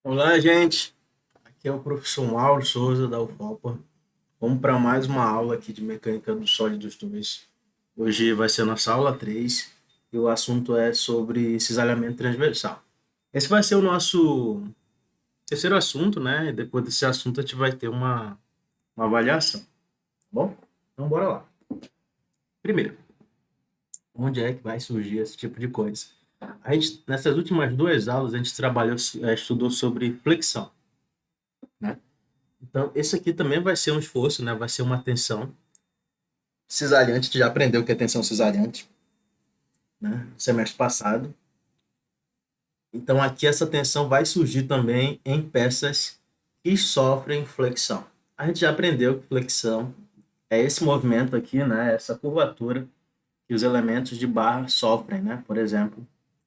Olá, gente. Aqui é o professor Mauro Souza da UFOPA. Vamos para mais uma aula aqui de Mecânica dos Sólidos 2. Hoje vai ser a nossa aula 3 e o assunto é sobre cisalhamento transversal. Esse vai ser o nosso terceiro assunto, né? E depois desse assunto a gente vai ter uma avaliação, tá bom? Então bora lá. Primeiro, onde é que vai surgir esse tipo de coisa? Nessas últimas duas aulas, a gente estudou sobre flexão, né? Então, esse aqui também vai ser um esforço, né? Vai ser uma tensão cisalhante. A gente já aprendeu o que é tensão cisalhante, né? No semestre passado. Então, aqui essa tensão vai surgir também em peças que sofrem flexão. A gente já aprendeu que flexão é esse movimento aqui, né? Essa curvatura que os elementos de barra sofrem, né? Por exemplo,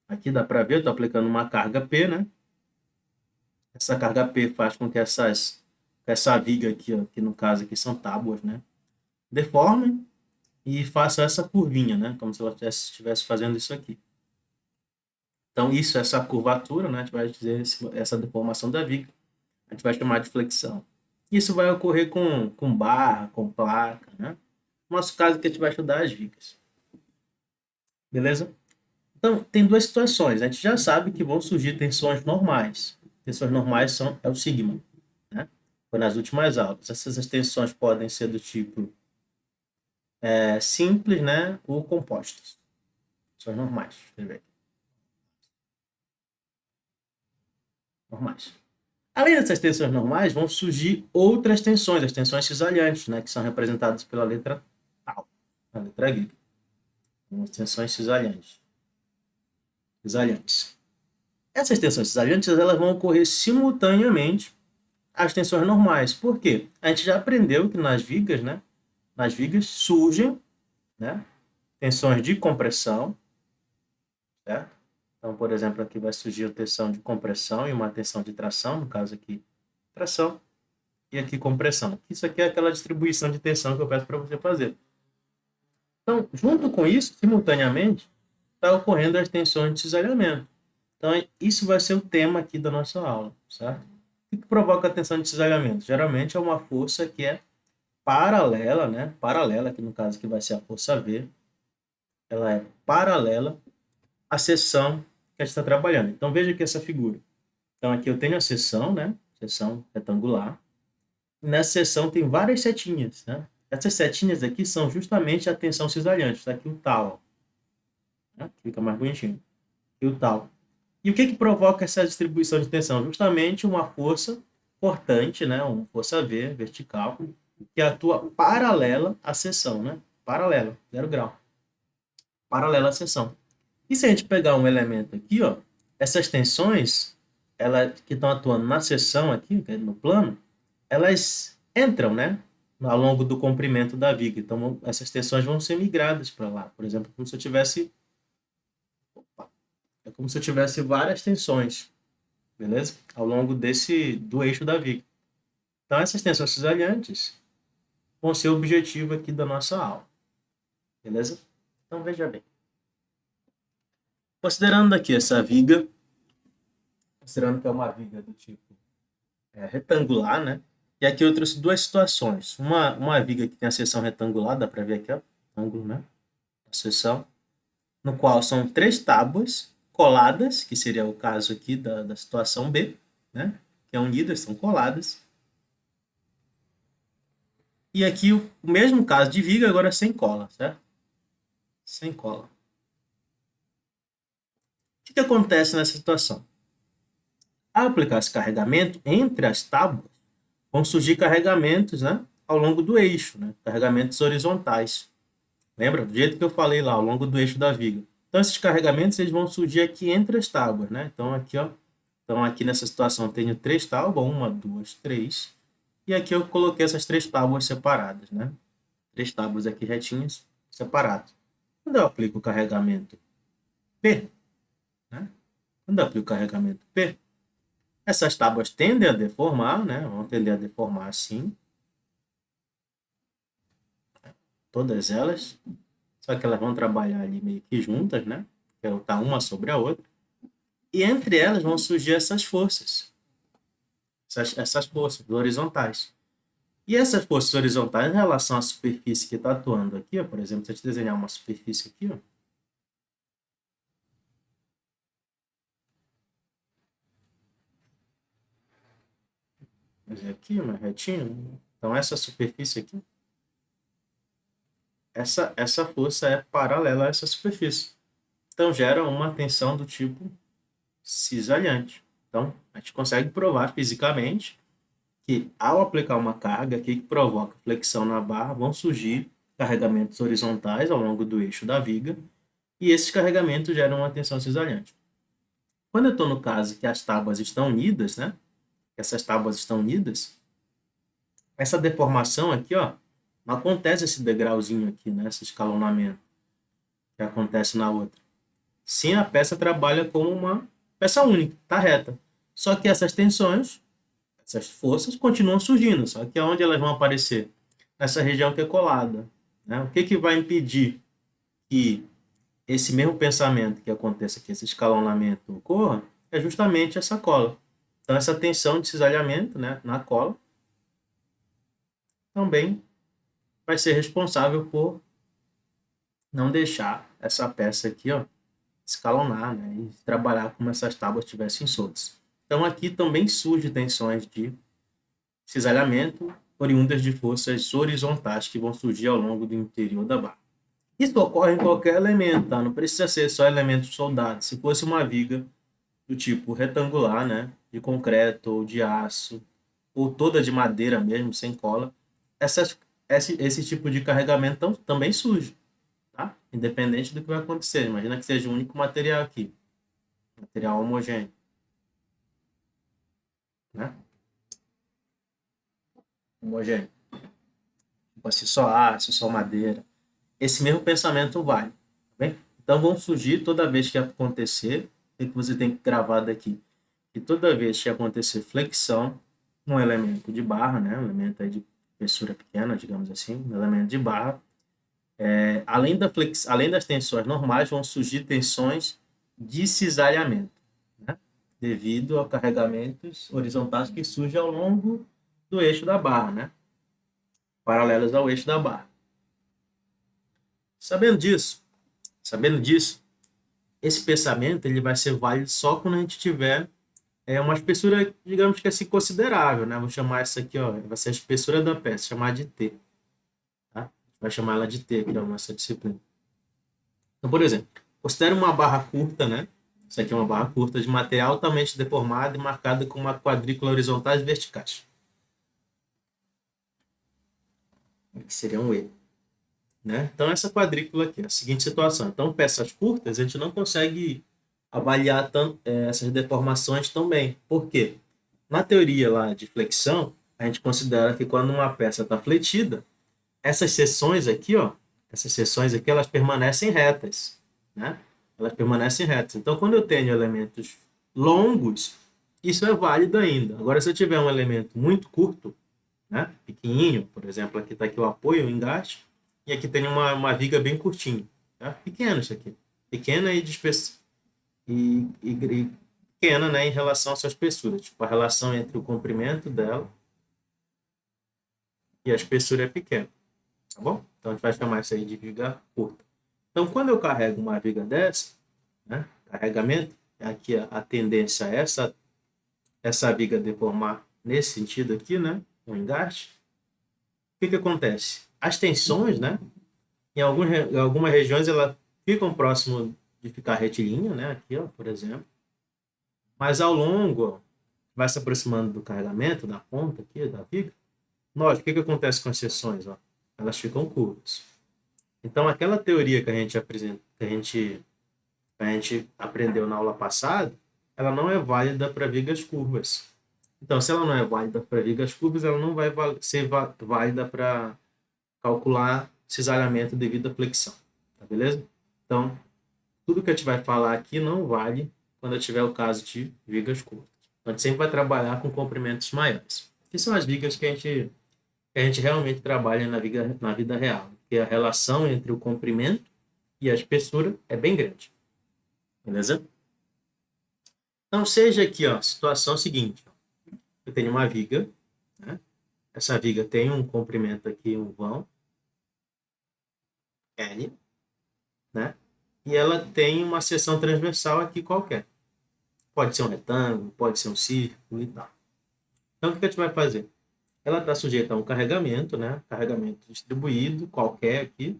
aqui dá para ver, eu estou aplicando uma carga P, né? Essa carga P faz com que essa viga aqui, ó, que no caso aqui são tábuas, né? Deformem e faça essa curvinha, né? Como se ela estivesse fazendo isso aqui. Então, essa curvatura, né? A gente vai dizer essa deformação da viga, a gente vai chamar de flexão. Isso vai ocorrer com barra, com placa, né? No nosso caso, que a gente vai estudar as vigas. Beleza? Então, tem duas situações. A gente já sabe que vão surgir tensões normais. Tensões normais é o sigma, né? Foi nas últimas aulas. Essas tensões podem ser do tipo simples, né? Ou compostas. Tensões normais. Deixa eu ver aqui. Normais. Além dessas tensões normais, vão surgir outras tensões, as tensões cisalhantes, né, que são representadas pela letra tal, a letra grega. As tensões cisalhantes. Essas tensões cisalhantes elas vão ocorrer simultaneamente às tensões normais. Por quê? A gente já aprendeu que nas vigas surgem, né, tensões de compressão, certo? Então, por exemplo, aqui vai surgir a tensão de compressão e uma tensão de tração, no caso aqui, tração. E aqui compressão. Isso aqui é aquela distribuição de tensão que eu peço para você fazer. Então, junto com isso, simultaneamente, está ocorrendo as tensões de cisalhamento. Então, isso vai ser o tema aqui da nossa aula, certo? O que provoca a tensão de cisalhamento? Geralmente é uma força que é paralela, né? Paralela, que no caso que vai ser a força V, ela é paralela à seção que a gente está trabalhando. Então, veja aqui essa figura. Então, aqui eu tenho a seção, né? Seção retangular. Nessa seção tem várias setinhas, né? Essas setinhas aqui são justamente a tensão cisalhante. Está aqui o tal, né? Fica mais bonitinho. E o tal. E o que que provoca essa distribuição de tensão? Justamente uma força cortante, né? Uma força V, vertical, que atua paralela à seção, né? Paralela, 0 grau. Paralela à seção. E se a gente pegar um elemento aqui, ó, essas tensões, que estão atuando na seção aqui, no plano, elas entram, né, ao longo do comprimento da viga. Então, essas tensões vão ser migradas para lá. Por exemplo, é como se eu tivesse várias tensões, beleza? Ao longo do eixo da viga. Então, essas tensões cisalhantes vão ser o objetivo aqui da nossa aula, beleza? Então, veja bem. Considerando aqui essa viga, considerando que é uma viga do tipo retangular, né? E aqui eu trouxe duas situações. Uma viga que tem a seção retangular, dá para ver aqui, ó, ângulo, né? A seção, no qual são três tábuas coladas, que seria o caso aqui da situação B, né? Que é unidas, são coladas. E aqui o mesmo caso de viga, agora sem cola, certo? Sem cola. O que acontece nessa situação? Ao aplicar esse carregamento entre as tábuas, vão surgir carregamentos, né? Ao longo do eixo, né? Carregamentos horizontais. Lembra? Do jeito que eu falei lá, ao longo do eixo da viga. Então, esses carregamentos eles vão surgir aqui entre as tábuas, né? Então, aqui, ó. Então, aqui nessa situação, eu tenho três tábuas, uma, duas, três. E aqui eu coloquei essas três tábuas separadas, né? Três tábuas aqui retinhas, separadas. Quando eu aplico o carregamento P, né? Quando eu aplico o carregamento P, essas tábuas tendem a deformar, né? Vão tender a deformar assim, todas elas. Só que elas vão trabalhar ali meio que juntas, né? Que tá uma sobre a outra. E entre elas vão surgir essas forças. essas forças horizontais. E essas forças horizontais em relação à superfície que está atuando aqui, ó, por exemplo, se eu te desenhar uma superfície aqui, ó, fazer aqui uma retinha. Então, essa superfície aqui, essa força é paralela a essa superfície. Então, gera uma tensão do tipo cisalhante. Então, a gente consegue provar fisicamente que, ao aplicar uma carga aqui que provoca flexão na barra, vão surgir carregamentos horizontais ao longo do eixo da viga, e esses carregamentos geram uma tensão cisalhante. Quando eu estou no caso que as tábuas estão unidas, né? Essas tábuas estão unidas, essa deformação aqui, ó, não acontece esse degrauzinho aqui, né? Esse escalonamento que acontece na outra. Sim, a peça trabalha como uma peça única, tá reta. Só que essas tensões, essas forças continuam surgindo, só que aonde elas vão aparecer? Nessa região que é colada, né? O que que vai impedir que esse mesmo pensamento que aconteça, que esse escalonamento ocorra, é justamente essa cola. Então, essa tensão de cisalhamento, né, na cola também vai ser responsável por não deixar essa peça aqui, ó, escalonar, né, e trabalhar como essas tábuas estivessem soltas. Então, aqui também surgem tensões de cisalhamento oriundas de forças horizontais que vão surgir ao longo do interior da barra. Isso ocorre em qualquer elemento, tá? Não precisa ser só elemento soldado. Se fosse uma viga do tipo retangular, né, de concreto ou de aço, ou toda de madeira mesmo, sem cola, esse tipo de carregamento também surge, tá? Independente do que vai acontecer. Imagina que seja o único material aqui, material homogêneo, né? Homogêneo. Tipo assim, só aço, só madeira. Esse mesmo pensamento vale, tá bem? Então vão surgir toda vez que acontecer, o que você tem gravado aqui? Que toda vez que acontecer flexão, um elemento de barra, né? Um elemento aí de espessura pequena, digamos assim, um elemento de barra, além das tensões normais, vão surgir tensões de cisalhamento, né? Devido a carregamentos horizontais que surgem ao longo do eixo da barra, né? Paralelos ao eixo da barra. Sabendo disso, sabendo disso, esse pensamento ele vai ser válido só quando a gente tiver uma espessura, digamos que assim, considerável, né? Vou chamar essa aqui, ó, vai ser a espessura da peça, chamar de T, tá? Vai chamar ela de T aqui, ó, nessa disciplina. Então, por exemplo, considere uma barra curta, né? Isso aqui é uma barra curta de material altamente deformado e marcada com uma quadrícula horizontais e verticais. Que seria um E, né? Então, essa quadrícula aqui, a seguinte situação. Então, peças curtas, a gente não consegue avaliar essas deformações tão bem. Por quê? Na teoria lá de flexão, a gente considera que quando uma peça está fletida, essas seções aqui, ó, essas seções aqui, elas permanecem retas, né? Elas permanecem retas. Então, quando eu tenho elementos longos, isso é válido ainda. Agora, se eu tiver um elemento muito curto, né, pequenininho, por exemplo, aqui está aqui o apoio, o engaste, e aqui tem uma viga bem curtinha, tá? Pequeno isso aqui, pequena e pequena, né, em relação à sua espessura. Tipo, a relação entre o comprimento dela e a espessura é pequena, tá bom? Então, a gente vai chamar isso aí de viga curta. Então, quando eu carrego uma viga dessa, né, carregamento, aqui a tendência é essa viga deformar nesse sentido aqui, né, o engaste. O que que acontece? As tensões, né, em algumas regiões, elas ficam próximo de ficar retilínea, né, aqui, ó, por exemplo. Mas ao longo, ó, vai se aproximando do carregamento, da ponta aqui, da viga. Note, o que que acontece com as seções? Ó? Elas ficam curvas. Então, aquela teoria que a gente apresenta, a gente aprendeu na aula passada, ela não é válida para vigas curvas. Então, se ela não é válida para vigas curvas, ela não vai ser válida para calcular cisalhamento devido à flexão. Tá beleza? Então, tudo que a gente vai falar aqui não vale quando eu tiver o caso de vigas curtas. Então, a gente sempre vai trabalhar com comprimentos maiores. Que são as vigas que a gente realmente trabalha na vida real. Porque a relação entre o comprimento e a espessura é bem grande. Beleza? Então, seja aqui, ó, situação seguinte. eu tenho uma viga, né? Essa viga tem um comprimento aqui, um vão, L, né? E ela tem uma seção transversal aqui qualquer. Pode ser um retângulo, pode ser um círculo e tal. Então, o que a gente vai fazer? Ela está sujeita a um carregamento, né? Carregamento distribuído, qualquer aqui,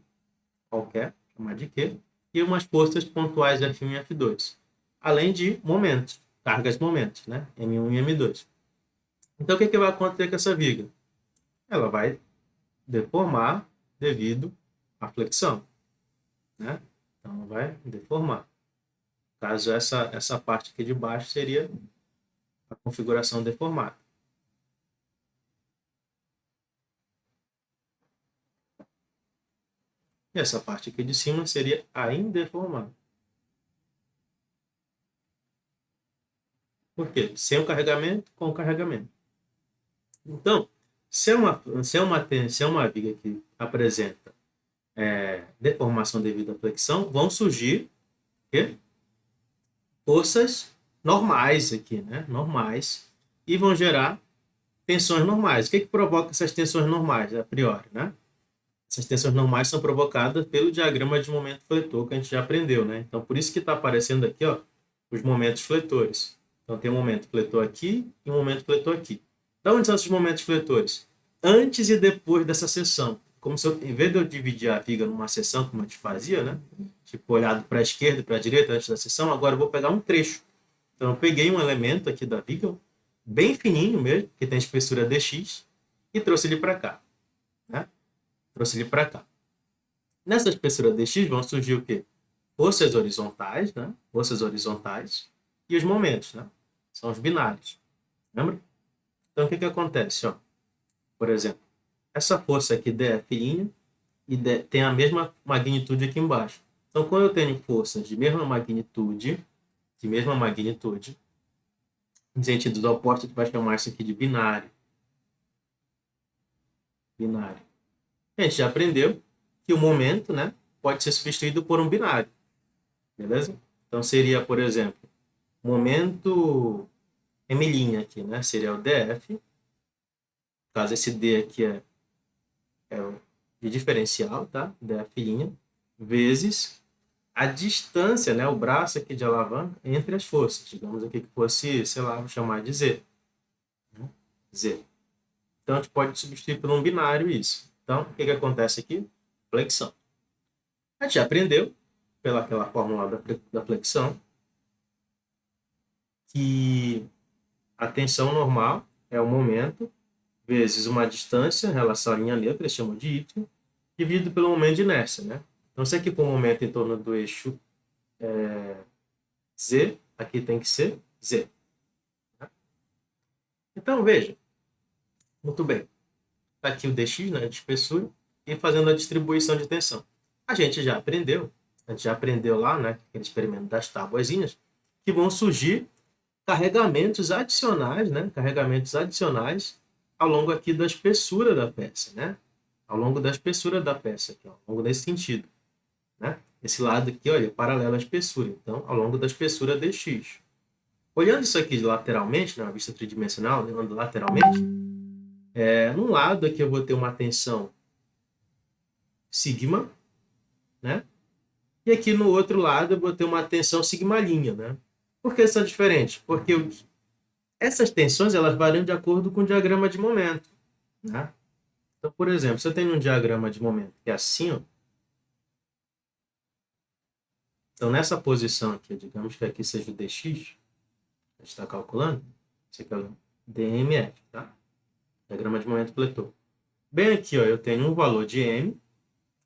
qualquer, chamar de Q, e umas forças pontuais F1 e F2. Além de momentos, cargas momentos, né? M1 e M2. Então, o que vai acontecer com essa viga? Ela vai deformar devido à flexão, né? Então, ela vai deformar. Caso essa parte aqui de baixo seria a configuração deformada. E essa parte aqui de cima seria a indeformada. Por quê? Sem o carregamento, com o carregamento. Então, se é uma viga que apresenta deformação devido à flexão, vão surgir quê? Forças normais aqui, né? Normais. E vão gerar tensões normais. O que provoca essas tensões normais, a priori, né? Essas tensões normais são provocadas pelo diagrama de momento fletor que a gente já aprendeu, né? Então, por isso que está aparecendo aqui, ó, os momentos fletores. Então, tem um momento fletor aqui e um momento fletor aqui. Então, onde são esses momentos fletores? Antes e depois dessa seção. Como se eu, em vez de eu dividir a viga numa seção, como a gente fazia, né? Tipo, olhado para a esquerda e para a direita antes da seção, agora eu vou pegar um trecho. Então, eu peguei um elemento aqui da viga, bem fininho mesmo, que tem espessura dx, e trouxe ele para cá, né? Trouxe ele para cá. Nessa espessura dx vão surgir o quê? Forças horizontais, né? Forças horizontais e os momentos, né? São os binários. Lembra? Então, o que acontece? Ó? Por exemplo, essa força aqui DF' e tem a mesma magnitude aqui embaixo. Então, quando eu tenho forças de mesma magnitude, em sentidos opostos, a gente vai chamar isso aqui de binário. Binário. A gente já aprendeu que o momento, né, pode ser substituído por um binário. Beleza? Então, seria, por exemplo, momento M' aqui, né? Seria o DF. Caso esse D aqui é o de diferencial, tá? DF', vezes a distância, né? O braço aqui de alavanca entre as forças. Digamos aqui que fosse, sei lá, vou chamar de Z. Z. Então, a gente pode substituir por um binário isso. Então, o que acontece aqui? Flexão. A gente já aprendeu, pelaquela fórmula da flexão, que a tensão normal é o momento vezes uma distância em relação à linha neutra, eles chamam de y, dividido pelo momento de inércia, né? Então, se aqui for um momento em torno do eixo z, aqui tem que ser z. Então, veja. Muito bem. Está aqui o dx, né, de espessura, e fazendo a distribuição de tensão. A gente já aprendeu lá, né, aquele experimento das tabuazinhas, que vão surgir carregamentos adicionais, né, ao longo aqui da espessura da peça, né, ao longo da espessura da peça, aqui, ó, ao longo desse sentido, né. Esse lado aqui, olha, é paralelo à espessura, então, ao longo da espessura dx. Olhando isso aqui lateralmente, né, uma vista tridimensional, olhando lateralmente, num lado aqui eu vou ter uma tensão sigma, né? E aqui no outro lado eu vou ter uma tensão sigma', né? Por que são diferentes? Porque essas tensões elas variam de acordo com o diagrama de momento, né? Então, por exemplo, se eu tenho um diagrama de momento que é assim, ó, então nessa posição aqui, digamos que aqui seja o dx, a gente está calculando, isso aqui é o dmf, tá? Diagrama de momento fletor. Bem aqui, ó, eu tenho um valor de m,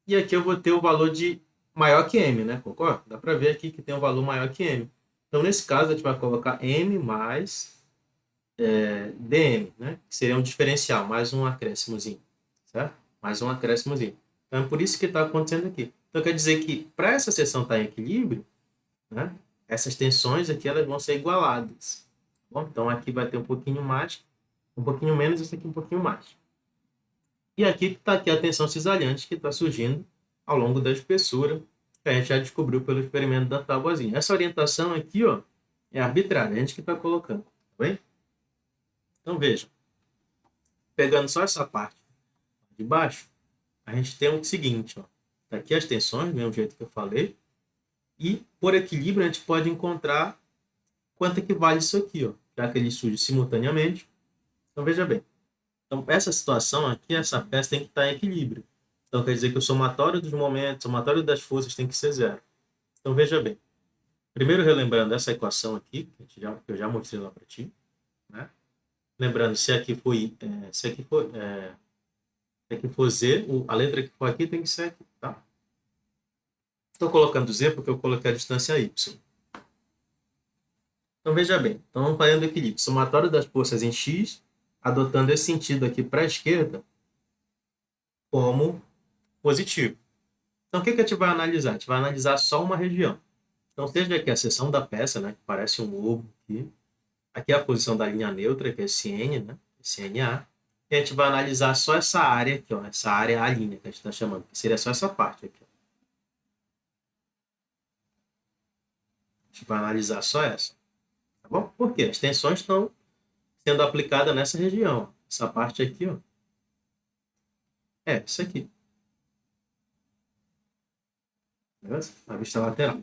e aqui eu vou ter o valor de maior que m, né? Concorda? Dá para ver aqui que tem um valor maior que m. Então, nesse caso, a gente vai colocar m mais dm, né? Que seria um diferencial, mais um acréscimozinho, certo? Mais um acréscimozinho. Então, é por isso que está acontecendo aqui. Então, quer dizer que, para essa seção estar em equilíbrio, né? Essas tensões aqui elas vão ser igualadas. Bom, então, aqui vai ter um pouquinho mais, um pouquinho menos, esse aqui um pouquinho mais. E aqui está aqui a tensão cisalhante que está surgindo ao longo da espessura, que a gente já descobriu pelo experimento da tabuazinha. Essa orientação aqui, ó, é arbitrária, a gente que está colocando, tá bem? Então, veja, pegando só essa parte de baixo, a gente tem o seguinte, ó. Tá aqui as tensões, do mesmo jeito que eu falei, e por equilíbrio a gente pode encontrar quanto equivale isso aqui, ó, já que ele surge simultaneamente. Então, veja bem. Então, essa situação aqui, essa peça tem que estar em equilíbrio. Então, quer dizer que o somatório dos momentos, o somatório das forças tem que ser zero. Então, veja bem. Primeiro, relembrando essa equação aqui, que eu já mostrei lá para ti, né? Lembrando, se aqui for Z, a letra que for aqui tem que ser aqui, tá? Estou colocando Z porque eu coloquei a distância Y. Então, veja bem. Então, vamos fazendo equilíbrio. Somatório das forças em X, adotando esse sentido aqui para a esquerda como positivo. Então, o que a gente vai analisar? A gente vai analisar só uma região. Então, seja aqui a seção da peça, né, que parece um ovo aqui. Aqui é a posição da linha neutra, que é SN, né, SNA. E a gente vai analisar só essa área aqui, ó, essa área A', que a gente está chamando, que seria só essa parte aqui. Ó. A gente vai analisar só essa. Tá bom? Por quê? As tensões estão sendo aplicadas nessa região. Ó. Essa parte aqui, ó, é isso aqui. Beleza? A vista lateral.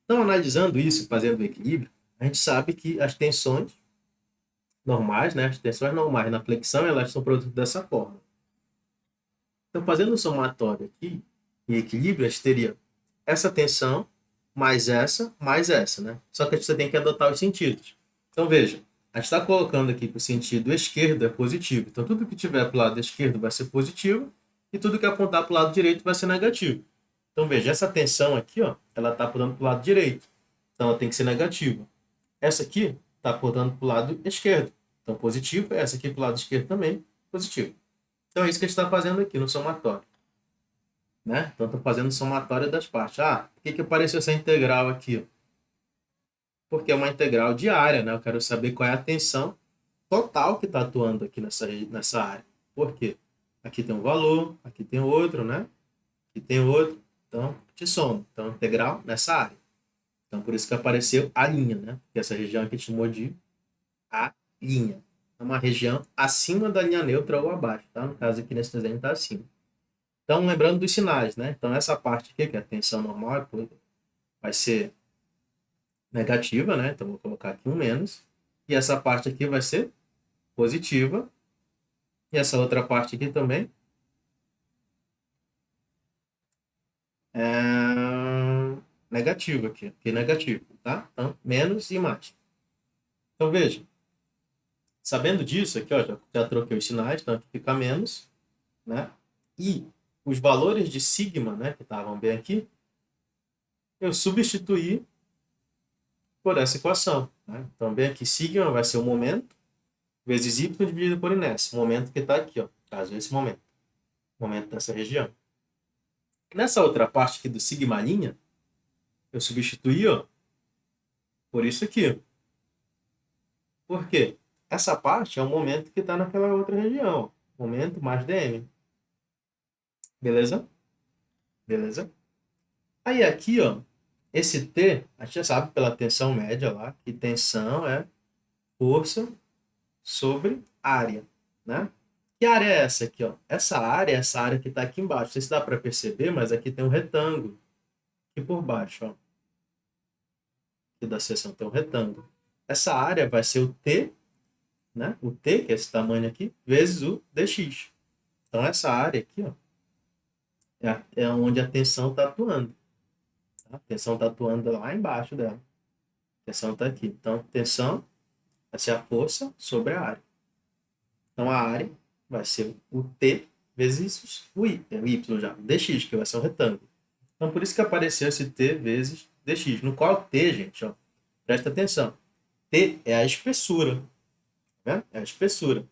Então, analisando isso, fazendo o equilíbrio, a gente sabe que as tensões normais, né, as tensões normais na flexão, elas são produzidas dessa forma. Então, fazendo o somatório aqui, em equilíbrio, a gente teria essa tensão mais essa, né? Só que você tem que adotar os sentidos. Então, veja, a gente está colocando aqui que o sentido esquerdo é positivo. Então, tudo que tiver para o lado esquerdo vai ser positivo e tudo que apontar para o lado direito vai ser negativo. Então, veja, essa tensão aqui, ó, ela está apontando para o lado direito. Então, ela tem que ser negativa. Essa aqui está apontando para o lado esquerdo. Então, positivo. Essa aqui para o lado esquerdo também, positivo. Então, é isso que a gente está fazendo aqui no somatório. Né? Então, estou fazendo o somatório das partes. Ah, por que apareceu essa integral aqui? Porque é uma integral diária, né? Eu quero saber qual é a tensão total que está atuando aqui nessa área. Por quê? Aqui tem um valor, aqui tem outro, né? Aqui tem outro. Então, te somo. Então, integral nessa área. Então, por isso que apareceu a linha, né? Porque essa região aqui chamou de a linha. É uma região acima da linha neutra ou abaixo, tá? No caso aqui nesse desenho está acima. Então, lembrando dos sinais, né? Então, essa parte aqui, que é a tensão normal, vai ser negativa, né? Então, vou colocar aqui um menos. E essa parte aqui vai ser positiva. E essa outra parte aqui também é negativa aqui negativo, tá? Então, menos e mais. Então, veja. Sabendo disso aqui, ó, já troquei os sinais, então aqui fica menos, né? E os valores de sigma, né, que estavam bem aqui, eu substituí por essa equação. Né? Então, bem aqui, sigma vai ser o momento vezes y dividido por inércia. O momento que está aqui, ó, caso esse momento dessa região. Nessa outra parte aqui do sigma linha, eu substituí ó, por isso aqui. Por quê? Essa parte é o momento que está naquela outra região. Ó. Momento mais dm. Beleza? Beleza? Aí aqui, ó, esse T, a gente já sabe pela tensão média lá, que tensão é força sobre área, né? Que área é essa aqui, ó? Essa área que está aqui embaixo. Não sei se dá para perceber, mas aqui tem um retângulo. Aqui por baixo, ó. Aqui da seção tem um retângulo. Essa área vai ser o T, né? O T, que é esse tamanho aqui, vezes o dx. Então, essa área aqui, ó, é onde a tensão está atuando. Tá? A tensão está atuando lá embaixo dela. A tensão está aqui. Então, tensão vai ser a força sobre a área. Então, a área vai ser o T vezes o Y já, o dx, que vai ser um retângulo. Então, por isso que apareceu esse T vezes dx, no qual T, gente, ó, presta atenção, T é a espessura, né? É a espessura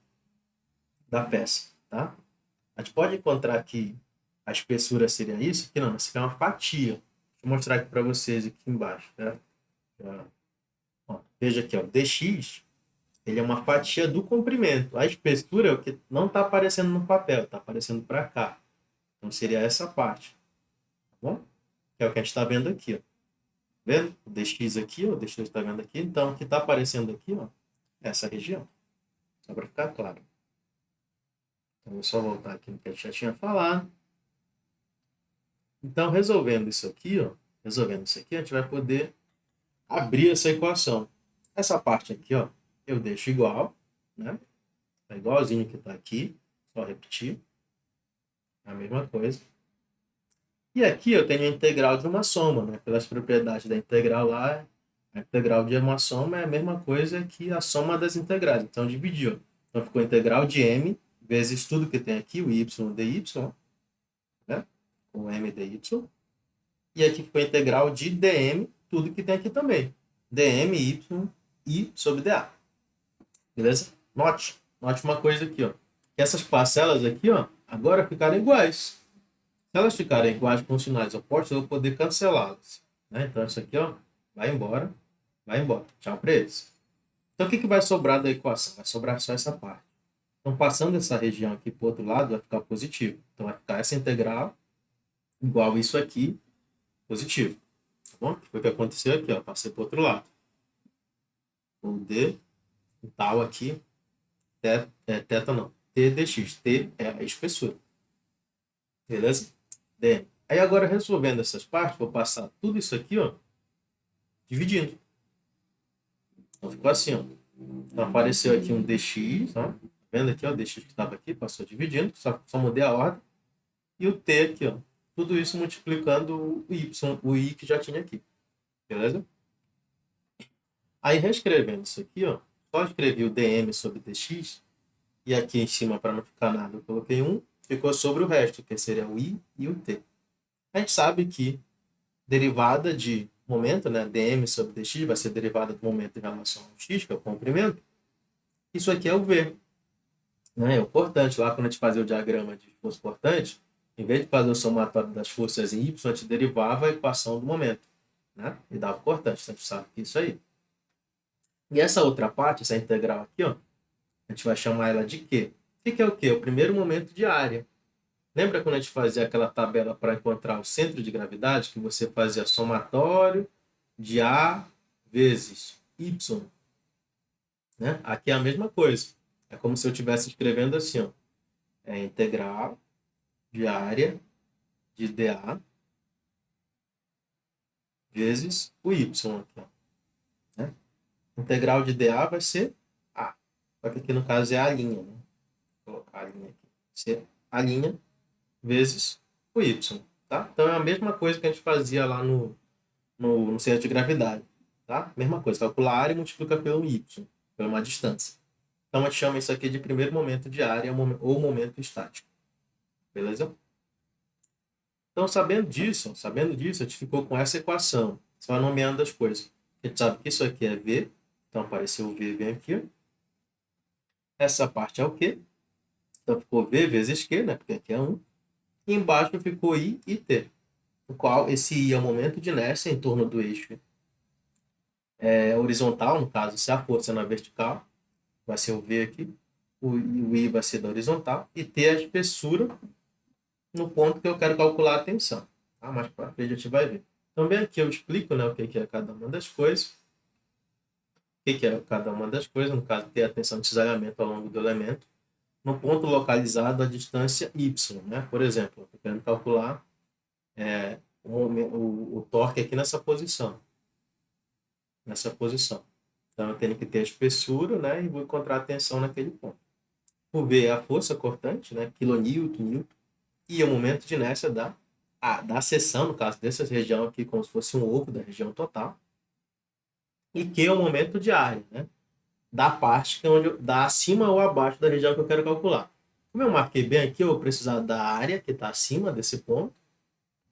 da peça, tá? A gente pode encontrar que a espessura seria isso, aqui não, isso aqui é uma fatia. Deixa eu mostrar aqui para vocês aqui embaixo, tá? Ó, veja aqui, ó, dx, ele é uma fatia do comprimento. A espessura é o que não está aparecendo no papel, está aparecendo para cá. Então, seria essa parte, tá bom? Que é o que a gente está vendo aqui, ó. Vendo? O dx aqui, ó, o dx está vendo aqui. Então, o que está aparecendo aqui, ó, é essa região. Só para ficar claro. Então, vou só voltar aqui no que a gente já tinha falado. Então, resolvendo isso aqui, a gente vai poder abrir essa equação. Essa parte aqui, eu deixo igual, né? É igualzinho que está aqui, só repetir. A mesma coisa. E aqui eu tenho a integral de uma soma, né? Pelas propriedades da integral lá, a integral de uma soma é a mesma coisa que a soma das integrais. Então, dividiu. Então, ficou a integral de m vezes tudo que tem aqui, o y dy, né? O m dy. E aqui ficou a integral de dm, tudo que tem aqui também. dm, y, i sobre dA. Beleza? Note uma coisa aqui, que essas parcelas aqui, agora ficaram iguais. Se elas ficarem iguais com sinais opostos, eu vou poder cancelá-las. Né? Então, isso aqui, vai embora. Vai embora. Tchau para eles. Então, o que vai sobrar da equação? Vai sobrar só essa parte. Então, passando essa região aqui para o outro lado, vai ficar positivo. Então, vai ficar essa integral igual isso aqui, positivo. Tá bom? Que foi o que aconteceu aqui, passei para o outro lado. O D, o tal aqui, teta não. T dx. T é a espessura. Beleza? D. Aí agora, resolvendo essas partes, vou passar tudo isso aqui, dividindo. Então, ficou assim, Então, apareceu aqui um dx, Tá vendo aqui, o dx que estava aqui, passou dividindo, só mudei a ordem. E o t aqui, Tudo isso multiplicando o y, o i que já tinha aqui. Beleza? Aí, reescrevendo isso aqui, só escrevi o dm sobre dx. E aqui em cima, para não ficar nada, eu coloquei 1. Ficou sobre o resto, que seria o i e o t. A gente sabe que derivada de momento, né, dm sobre dx, vai ser derivada do momento em relação ao x, que é o comprimento. Isso aqui é o v. Né? É o cortante. Lá, quando a gente fazia o diagrama de força cortante, em vez de fazer o somatório das forças em y, a gente derivava a equação do momento. Né? E dava o cortante. Então, a gente sabe que é isso aí. E essa outra parte, essa integral aqui, a gente vai chamar ela de quê? O que é o quê? O primeiro momento de área. Lembra quando a gente fazia aquela tabela para encontrar o centro de gravidade, que você fazia somatório de A vezes Y? Né? Aqui é a mesma coisa. É como se eu estivesse escrevendo assim, é integral de área de dA vezes o Y aqui. Né? Integral de dA vai ser A. Só que aqui no caso é a linha. Né? Vou colocar a linha aqui. Ser a linha vezes o Y. Tá? Então é a mesma coisa que a gente fazia lá no centro de gravidade. Tá? Mesma coisa. Calcula a área e multiplica pelo Y, pela uma distância. Então a gente chama isso aqui de primeiro momento de área ou momento estático. Beleza? Então, sabendo disso, a gente ficou com essa equação. Você vai nomeando as coisas. A gente sabe que isso aqui é V. Então, apareceu o V bem aqui. Essa parte é o Q. Então, ficou V vezes Q, né? Porque aqui é 1. E embaixo ficou I e T. O qual esse I é o momento de inércia em torno do eixo horizontal. No caso, se a força é na vertical, vai ser o V aqui. O I vai ser da horizontal. E T é a espessura no ponto que eu quero calcular a tensão. Tá? Mais para frente a gente vai ver. Também aqui eu explico, né, o que é cada uma das coisas. O que é cada uma das coisas, no caso, ter a tensão de cisalhamento ao longo do elemento, no ponto localizado à distância y. Né? Por exemplo, eu estou querendo calcular o torque aqui nessa posição. Então, eu tenho que ter a espessura, né, e vou encontrar a tensão naquele ponto. O V é a força cortante, né, quilonewton, newton, e o momento de inércia da seção, no caso dessa região aqui, como se fosse um ovo da região total. E Q é o momento de área, né? Da parte que é onde dá acima ou abaixo da região que eu quero calcular. Como eu marquei bem aqui, eu vou precisar da área que está acima desse ponto,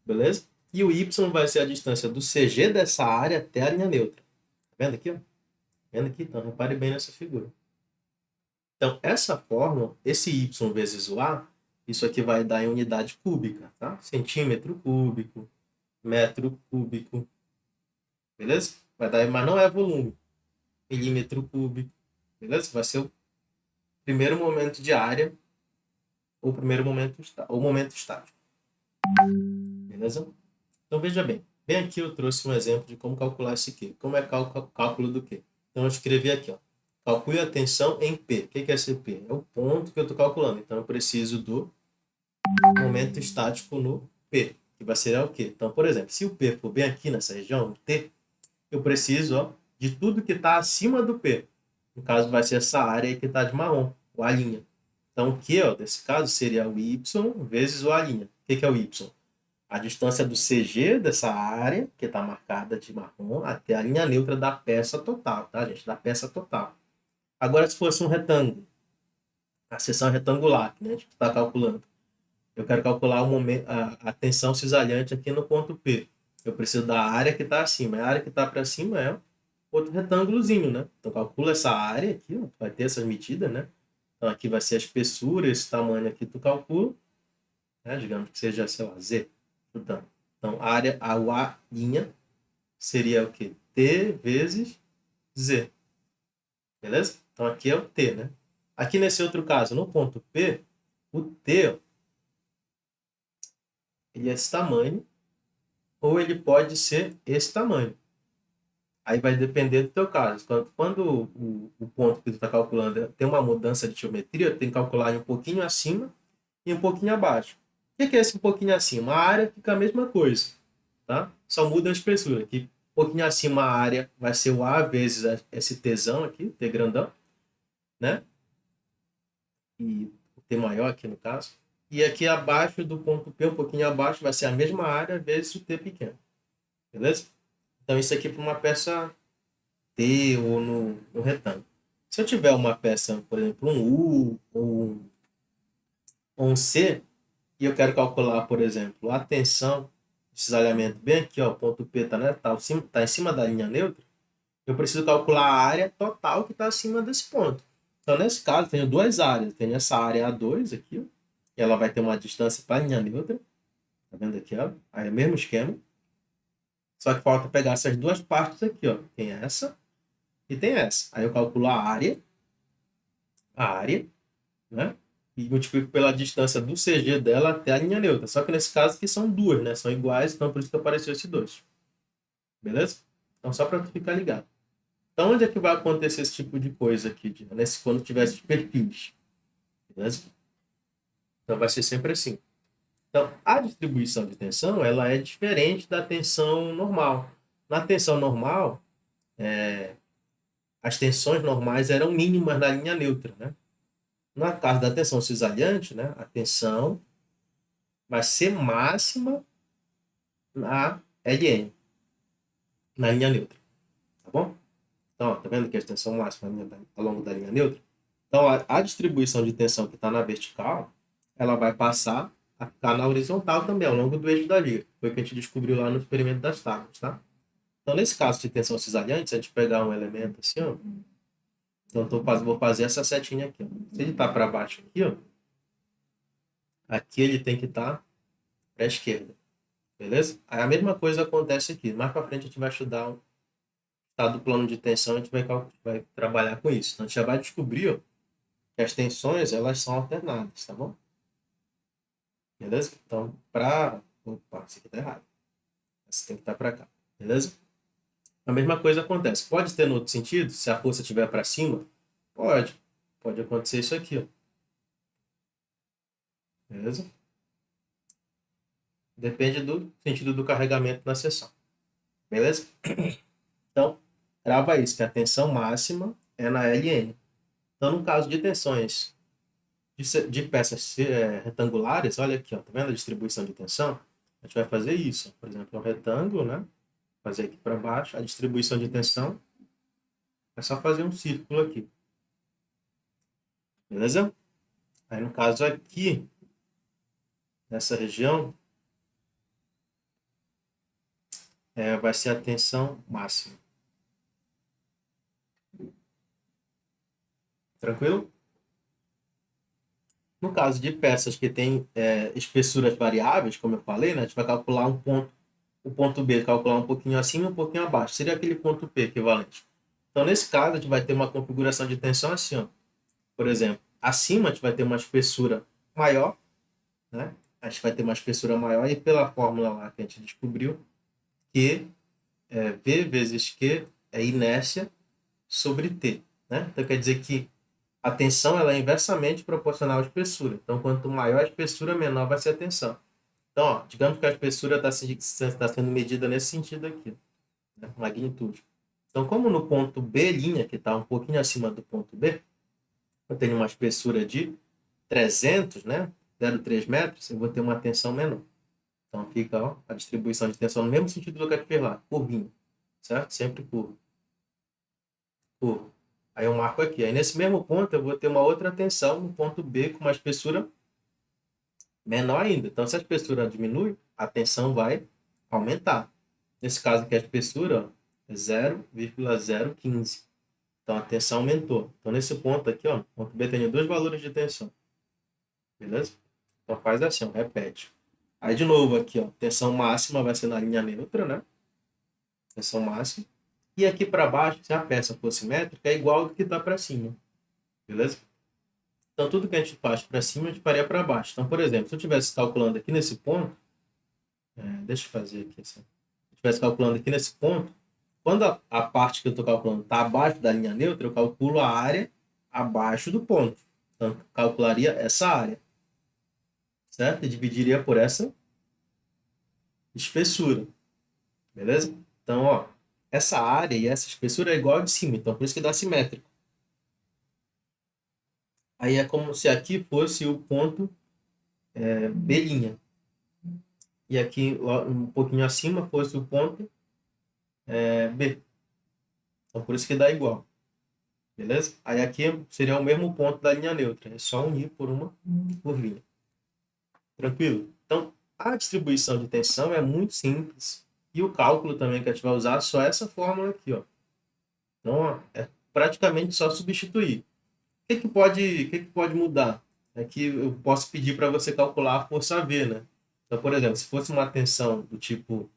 beleza? E o Y vai ser a distância do CG dessa área até a linha neutra. Tá vendo aqui? Vendo aqui? Então, repare bem nessa figura. Então, essa fórmula, esse Y vezes o A, isso aqui vai dar em unidade cúbica, tá? Centímetro cúbico, metro cúbico, beleza? Vai dar, mas não é volume. Milímetro cúbico, beleza? Vai ser o primeiro momento de área ou primeiro momento estático, beleza? Então, veja bem. Bem aqui eu trouxe um exemplo de como calcular isso aqui. Como é cálculo do quê? Então, eu escrevi aqui, calcule a tensão em P. O que é esse P? É o ponto que eu estou calculando. Então, eu preciso do momento estático no P, que vai ser o quê? Então, por exemplo, se o P for bem aqui nessa região, T, eu preciso de tudo que está acima do P. No caso, vai ser essa área aí que está de marrom, o A'. Então, o Q, nesse caso, seria o Y vezes o A'. O que é o Y? A distância do CG dessa área, que está marcada de marrom, até a linha neutra da peça total, tá, gente? Da peça total. Agora, se fosse um retângulo, a seção retangular, que, né, a gente está calculando, eu quero calcular o momento, a tensão cisalhante aqui no ponto P. Eu preciso da área que está acima. A área que está para cima é outro retângulozinho, né? Então, calcula essa área aqui, ó, vai ter essas medidas, né? Então, aqui vai ser a espessura, esse tamanho aqui tu calcula, né? Digamos que seja, sei lá, Z. Então, a área, a A' seria o quê? T vezes Z. Beleza? Então, aqui é o T, né? Aqui nesse outro caso, no ponto P, o T, ó, ele é esse tamanho, ou ele pode ser esse tamanho. Aí vai depender do teu caso. Quando o ponto que tu está calculando tem uma mudança de geometria, tu tem que calcular um pouquinho acima e um pouquinho abaixo. O que é esse um pouquinho acima? A área fica a mesma coisa, tá? Só muda a espessura. Aqui, um pouquinho acima a área vai ser o A vezes esse Tzão aqui, T grandão, né? E o T maior aqui no caso. E aqui abaixo do ponto P, um pouquinho abaixo, vai ser a mesma área vezes o T pequeno. Beleza? Então, isso aqui para uma peça T ou no retângulo. Se eu tiver uma peça, por exemplo, um U ou um C, e eu quero calcular, por exemplo, a tensão de cisalhamento bem aqui, ó, o ponto P está, né, tá em cima da linha neutra, eu preciso calcular a área total que está acima desse ponto. Então, nesse caso, tenho duas áreas. Tenho essa área A2 aqui, ó, e ela vai ter uma distância para a linha neutra. Tá vendo aqui, ó? Aí é o mesmo esquema. Só que falta pegar essas duas partes aqui, ó. Tem essa e tem essa. Aí eu calculo a área, né? E multiplico pela distância do CG dela até a linha neutra. Só que nesse caso aqui são duas, né? São iguais, então por isso que apareceu esse 2. Beleza? Então só para tu ficar ligado. Então onde é que vai acontecer esse tipo de coisa aqui, nesse, quando tiver esses perfis? Beleza? Então vai ser sempre assim. Então a distribuição de tensão, ela é diferente da tensão normal. Na tensão normal, as tensões normais eram mínimas na linha neutra, né? Na caso da tensão cisalhante, né, a tensão vai ser máxima na LN, na linha neutra, tá bom? Então, ó, tá vendo que a tensão máxima ao longo da linha neutra? Então, a distribuição de tensão que está na vertical, ela vai passar a ficar na horizontal também, ao longo do eixo da liga. Foi o que a gente descobriu lá no experimento das tábuas, tá? Então, nesse caso de tensão cisalhante, se a gente pegar um elemento assim, ó, então vou fazer essa setinha aqui, ó. Se ele está para baixo aqui, ó, aqui ele tem que estar para a esquerda. Beleza? Aí a mesma coisa acontece aqui. Mais para frente a gente vai estudar o estado do plano de tensão, a gente vai trabalhar com isso. Então a gente já vai descobrir, ó, que as tensões elas são alternadas, tá bom? Beleza? Então, Opa, isso aqui tá errado. Esse tem que estar para cá. Beleza? A mesma coisa acontece. Pode ter no outro sentido, se a força estiver para cima? Pode. Pode acontecer isso aqui, ó. Beleza? Depende do sentido do carregamento na seção. Beleza? Então, grava isso, que a tensão máxima é na LN. Então, no caso de tensões de peças retangulares, olha aqui, ó, tá vendo a distribuição de tensão? A gente vai fazer isso. Por exemplo, um retângulo, né? Fazer aqui para baixo. A distribuição de tensão é só fazer um círculo aqui. Beleza? Aí, no caso aqui, nessa região, vai ser a tensão máxima. Tranquilo? No caso de peças que têm espessuras variáveis, como eu falei, né, a gente vai calcular o ponto B, calcular um pouquinho acima e um pouquinho abaixo. Seria aquele ponto P equivalente. Então, nesse caso, a gente vai ter uma configuração de tensão assim, ó. Por exemplo, acima a gente vai ter uma espessura maior, né? A gente vai ter uma espessura maior e pela fórmula lá que a gente descobriu, que V vezes Q é inércia sobre T. né? Então quer dizer que a tensão ela é inversamente proporcional à espessura. Então, quanto maior a espessura, menor vai ser a tensão. Então, ó, digamos que a espessura está sendo medida nesse sentido aqui, né? Magnitude. Então, como no ponto B', que está um pouquinho acima do ponto B, eu tenho uma espessura de 300, né? 0,3 metros, eu vou ter uma tensão menor. Então, fica ó, a distribuição de tensão no mesmo sentido do que a gente fez lá, curvinho, certo? Sempre curvo. Curvo. Aí eu marco aqui. Aí nesse mesmo ponto eu vou ter uma outra tensão no ponto B com uma espessura menor ainda. Então, se a espessura diminui, a tensão vai aumentar. Nesse caso aqui, a espessura ó, é 0,015. Então, a tensão aumentou. Então, nesse ponto aqui, ó, ponto B tem dois valores de tensão. Beleza? Então, faz assim, ó, repete. Aí, de novo, aqui, ó, tensão máxima vai ser na linha neutra, né? Tensão máxima. E aqui para baixo, se a peça fosse métrica, é igual ao que está para cima. Beleza? Então, tudo que a gente faz para cima, a gente faria para baixo. Então, por exemplo, se eu estivesse calculando aqui nesse ponto, deixa eu fazer aqui assim. Se eu estivesse calculando aqui nesse ponto, quando a parte que eu estou calculando está abaixo da linha neutra, eu calculo a área abaixo do ponto. Então, calcularia essa área, certo? E dividiria por essa espessura, beleza? Então, ó, essa área e essa espessura é igual a de cima, então por isso que dá simétrico. Aí é como se aqui fosse o ponto B'. E aqui um pouquinho acima fosse o ponto B. Então por isso que dá igual. Beleza? Aí aqui seria o mesmo ponto da linha neutra. É só unir por uma curvinha. Tranquilo? Então a distribuição de tensão é muito simples. E o cálculo também que a gente vai usar é só essa fórmula aqui. Ó. Então ó, é praticamente só substituir. O que pode mudar? É que eu posso pedir para você calcular a força V, né? Então, por exemplo, se fosse uma tensão do tipo,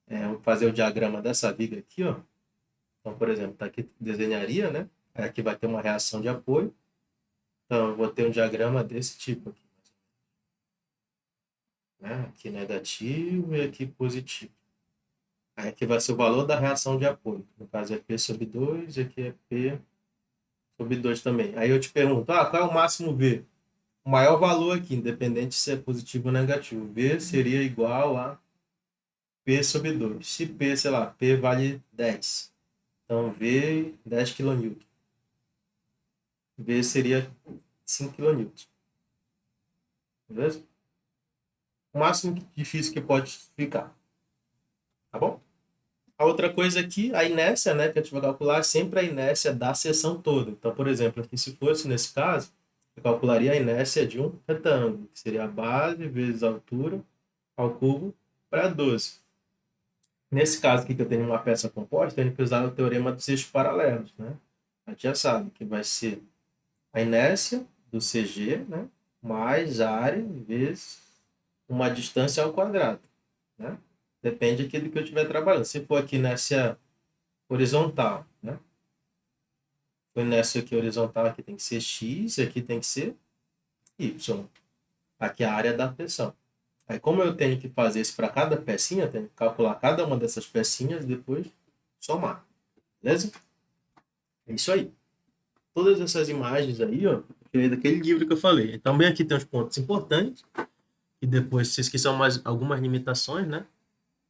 vou fazer o diagrama dessa viga aqui, ó. Então, por exemplo, tá aqui desenharia, né? Aí aqui vai ter uma reação de apoio. Então, eu vou ter um diagrama desse tipo aqui, né? Aqui negativo e aqui positivo. Aí aqui vai ser o valor da reação de apoio. No caso é P sobre 2, e aqui é P sobre 2 também. Aí eu te pergunto, qual é o máximo V? O maior valor aqui, independente se é positivo ou negativo. V seria igual a P sobre 2. Se P, sei lá, P vale 10. Então, V, 10 kN. V seria 5 kN. Beleza? O máximo difícil que pode ficar. Tá bom? A outra coisa aqui, a inércia, né, que a gente vai calcular é sempre a inércia da seção toda. Então, por exemplo, aqui se fosse nesse caso, eu calcularia a inércia de um retângulo, que seria a base vezes a altura ao cubo para 12. Nesse caso aqui que eu tenho uma peça composta, eu tenho que usar o teorema dos eixos paralelos, né? A gente já sabe que vai ser a inércia do CG, né? Mais a área vezes uma distância ao quadrado, né? Depende aqui do que eu estiver trabalhando. Se for aqui inércia horizontal, né? For inércia aqui horizontal, aqui tem que ser X, aqui tem que ser Y. Aqui é a área da tensão. Aí, como eu tenho que fazer isso para cada pecinha, eu tenho que calcular cada uma dessas pecinhas e depois somar. Beleza? É isso aí. Todas essas imagens aí, ó, eu tirei daquele livro que eu falei. Então, bem aqui tem os pontos importantes, e depois vocês que são mais algumas limitações, né?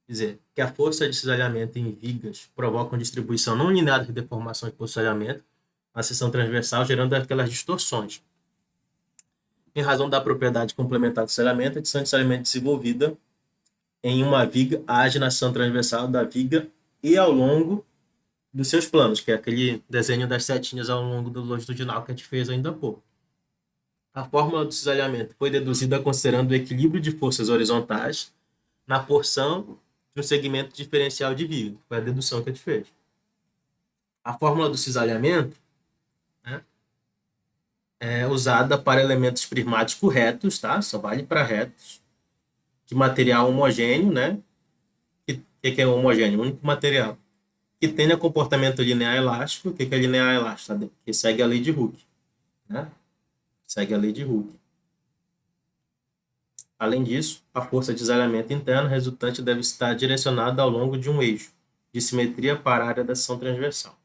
Quer dizer, que a força de cisalhamento em vigas provoca uma distribuição não linear de deformações por cisalhamento na seção transversal, gerando aquelas distorções. Em razão da propriedade complementar do cisalhamento, a adição de cisalhamento desenvolvida em uma viga age na seção transversal da viga e ao longo dos seus planos, que é aquele desenho das setinhas ao longo do longitudinal que a gente fez ainda há pouco. A fórmula do cisalhamento foi deduzida considerando o equilíbrio de forças horizontais na porção de um segmento diferencial de viga. Foi a dedução que a gente fez. A fórmula do cisalhamento, né, é usada para elementos prismáticos retos, tá? Só vale para retos, de material homogêneo, né? Que é homogêneo? O único material que tenha comportamento linear elástico. O que é linear elástico? Que segue a lei de Hooke, né? Segue a lei de Hooke. Além disso, a força de cisalhamento interno resultante deve estar direcionada ao longo de um eixo de simetria para a área da seção transversal.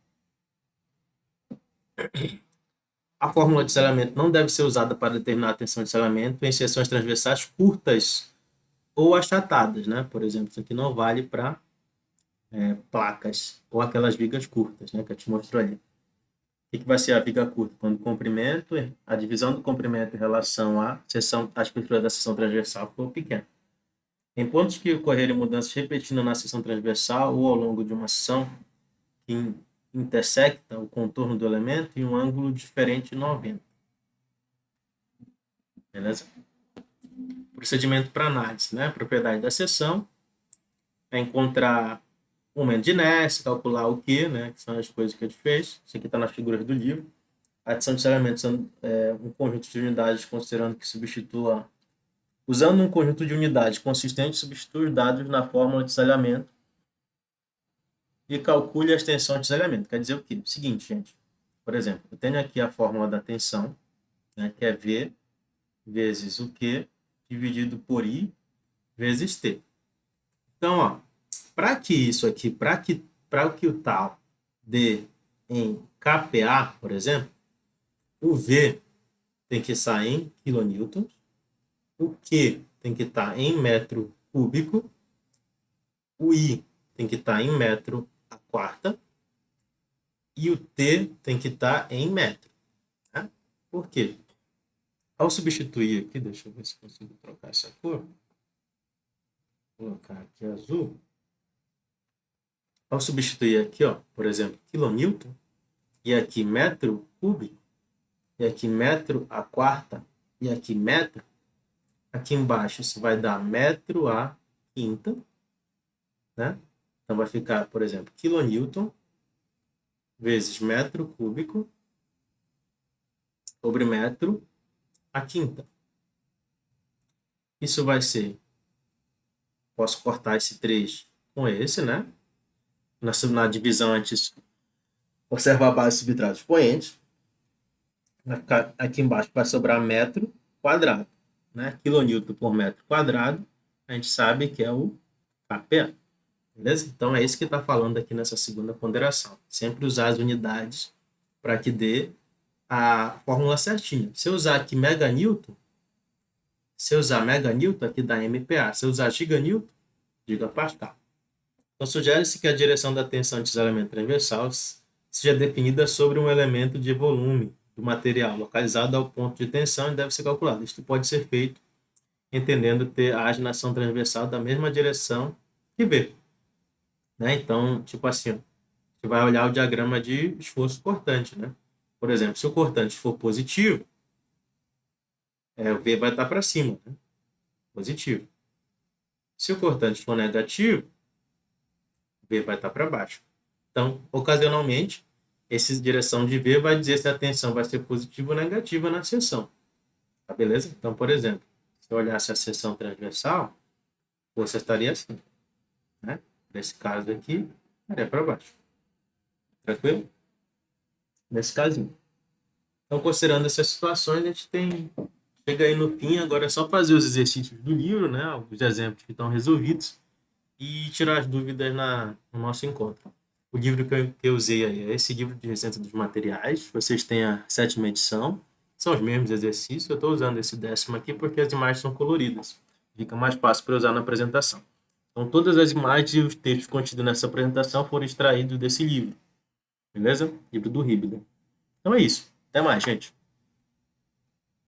A fórmula de selamento não deve ser usada para determinar a tensão de selamento em seções transversais curtas ou achatadas, né? Por exemplo, isso aqui não vale para placas ou aquelas vigas curtas, né? Que eu te mostro ali. O que vai ser a viga curta? Quando o comprimento, a divisão do comprimento em relação à espessura da seção transversal for pequena. Em pontos que ocorrerem mudanças repetidas na seção transversal ou ao longo de uma seção que intersecta o contorno do elemento em um ângulo diferente de 90. Beleza? Procedimento para análise, né? Propriedade da seção é encontrar o momento de inércia, calcular o Q, né? Que são as coisas que a gente fez. Isso aqui está nas figuras do livro. A adição de elementos são um conjunto de unidades considerando que substitua. Usando um conjunto de unidades consistente, substitui os dados na fórmula de desalhamento e calcule as tensões de desalhamento. Quer dizer o quê? Seguinte, gente. Por exemplo, eu tenho aqui a fórmula da tensão, né, que é V vezes o Q dividido por I vezes T. Então, ó, para que isso aqui, para que o tal dê em kPa, por exemplo, o V tem que estar em kilonewtons, o Q tem que estar em metro cúbico, o I tem que estar em metro a quarta e o T tem que estar em metro. Né? Por quê? Ao substituir aqui, deixa eu ver se consigo trocar essa cor. Vou colocar aqui azul. Ao substituir aqui, ó, por exemplo, kilonewton, e aqui metro cúbico, e aqui metro a quarta, e aqui metro, aqui embaixo isso vai dar metro a quinta, né? Então vai ficar, por exemplo, kilonewton vezes metro cúbico sobre metro a quinta. Isso vai ser, posso cortar esse 3 com esse, né? Na divisão antes, observar a base subtrato expoentes. Vai ficar aqui embaixo, vai sobrar metro quadrado, né? Kilonewton por metro quadrado, a gente sabe que é o kPa. Beleza? Então é isso que está falando aqui nessa segunda ponderação. Sempre usar as unidades para que dê a fórmula certinha. Se eu usar aqui meganewton, aqui dá MPa. Se eu usar giganewton, gigapascal. Então sugere-se que a direção da tensão de desalamento transversal seja definida sobre um elemento de volume do material localizado ao ponto de tensão e deve ser calculado. Isto pode ser feito entendendo ter a agitação transversal da mesma direção que V. Né? Então, tipo assim, ó, você vai olhar o diagrama de esforço cortante, né? Por exemplo, se o cortante for positivo, o V vai estar para cima, né? Positivo. Se o cortante for negativo, V vai estar para baixo. Então, ocasionalmente, essa direção de V vai dizer se a tensão vai ser positiva ou negativa na seção. Tá beleza? Então, por exemplo, se eu olhasse a seção transversal, você estaria assim, né? Nesse caso aqui, estaria para baixo. Tranquilo? Nesse casinho. Então, considerando essas situações, a gente chega aí no fim, agora é só fazer os exercícios do livro, né? Os exemplos que estão resolvidos e tirar as dúvidas no nosso encontro. O livro que eu usei aí é esse livro de Ciência dos Materiais. Vocês têm a 7ª edição. São os mesmos exercícios. Eu estou usando esse 10º aqui porque as imagens são coloridas. Fica mais fácil para usar na apresentação. Então, todas as imagens e os textos contidos nessa apresentação foram extraídos desse livro. Beleza? Livro do Hibner. Então é isso. Até mais, gente.